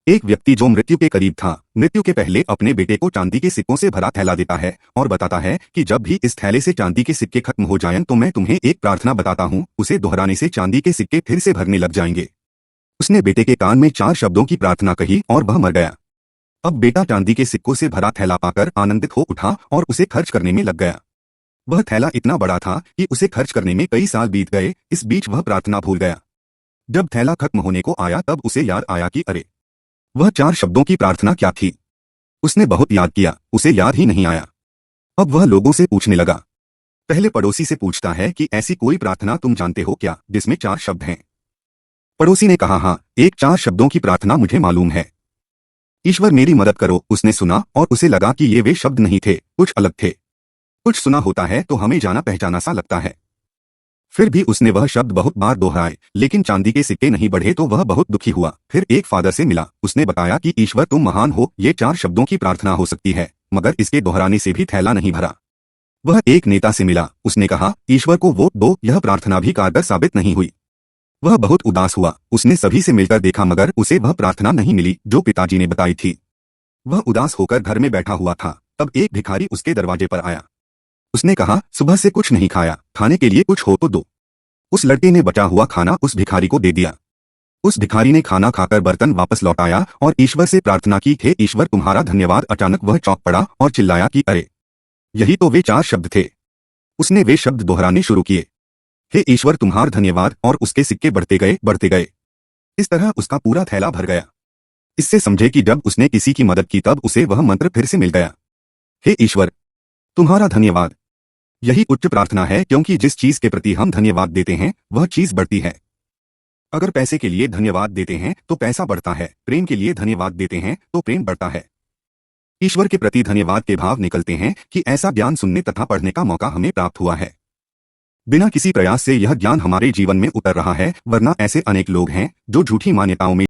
एक व्यक्ति जो मृत्यु के करीब था, मृत्यु के पहले अपने बेटे को चांदी के सिक्कों से भरा थैला देता है और बताता है कि जब भी इस थैले से चांदी के सिक्के खत्म हो जाएं तो मैं तुम्हें एक प्रार्थना बताता हूँ, उसे दोहराने से चांदी के सिक्के फिर से भरने लग जाएंगे। उसने बेटे के कान में 4 शब्दों की प्रार्थना कही और वह मर गया। अब बेटा चांदी के सिक्कों से भरा थैला पाकर आनंदित हो उठा और उसे खर्च करने में लग गया। वह थैला इतना बड़ा था कि उसे खर्च करने में कई साल बीत गए। इस बीच वह प्रार्थना भूल गया। जब थैला खत्म होने को आया तब उसे याद आया कि अरे, वह 4 शब्दों की प्रार्थना क्या थी। उसने बहुत याद किया, उसे याद ही नहीं आया। अब वह लोगों से पूछने लगा। पहले पड़ोसी से पूछता है कि ऐसी कोई प्रार्थना तुम जानते हो क्या जिसमें 4 शब्द हैं। पड़ोसी ने कहा, हाँ, एक 4 शब्दों की प्रार्थना मुझे मालूम है। ईश्वर मेरी मदद करो। उसने सुना और उसे लगा कि ये वे शब्द नहीं थे, कुछ अलग थे। कुछ सुना होता है तो हमें जाना पहचाना सा लगता है। फिर भी उसने वह शब्द बहुत बार दोहराए, लेकिन चांदी के सिक्के नहीं बढ़े तो वह बहुत दुखी हुआ। फिर एक फादर से मिला। उसने बताया कि ईश्वर तुम महान हो, ये 4 शब्दों की प्रार्थना हो सकती है, मगर इसके दोहराने से भी थैला नहीं भरा। वह एक नेता से मिला। उसने कहा, ईश्वर को वोट दो, यह प्रार्थना भी कारगर साबित नहीं हुई। वह बहुत उदास हुआ। उसने सभी से मिलकर देखा मगर उसे वह प्रार्थना नहीं मिली जो पिताजी ने बताई थी। वह उदास होकर घर में बैठा हुआ था। तब एक भिखारी उसके दरवाजे पर आया। उसने कहा, सुबह से कुछ नहीं खाया, खाने के लिए कुछ हो तो दो। उस लड़के ने बचा हुआ खाना उस भिखारी को दे दिया। उस भिखारी ने खाना खाकर बर्तन वापस लौटाया और ईश्वर से प्रार्थना की, हे ईश्वर तुम्हारा धन्यवाद। अचानक वह चौंक पड़ा और चिल्लाया कि अरे, यही तो वे 4 शब्द थे। उसने वे शब्द दोहराने शुरू किए, हे ईश्वर तुम्हारा धन्यवाद, और उसके सिक्के बढ़ते गए बढ़ते गए। इस तरह उसका पूरा थैला भर गया। इससे समझे कि जब उसने किसी की मदद की तब उसे वह मंत्र फिर से मिल गया, हे ईश्वर तुम्हारा धन्यवाद। यही उच्च प्रार्थना है, क्योंकि जिस चीज के प्रति हम धन्यवाद देते हैं वह चीज बढ़ती है। अगर पैसे के लिए धन्यवाद देते हैं तो पैसा बढ़ता है, प्रेम के लिए धन्यवाद देते हैं तो प्रेम बढ़ता है। ईश्वर के प्रति धन्यवाद के भाव निकलते हैं कि ऐसा ज्ञान सुनने तथा पढ़ने का मौका हमें प्राप्त हुआ है। बिना किसी प्रयास से यह ज्ञान हमारे जीवन में उतर रहा है, वरना ऐसे अनेक लोग हैं जो झूठी मान्यताओं में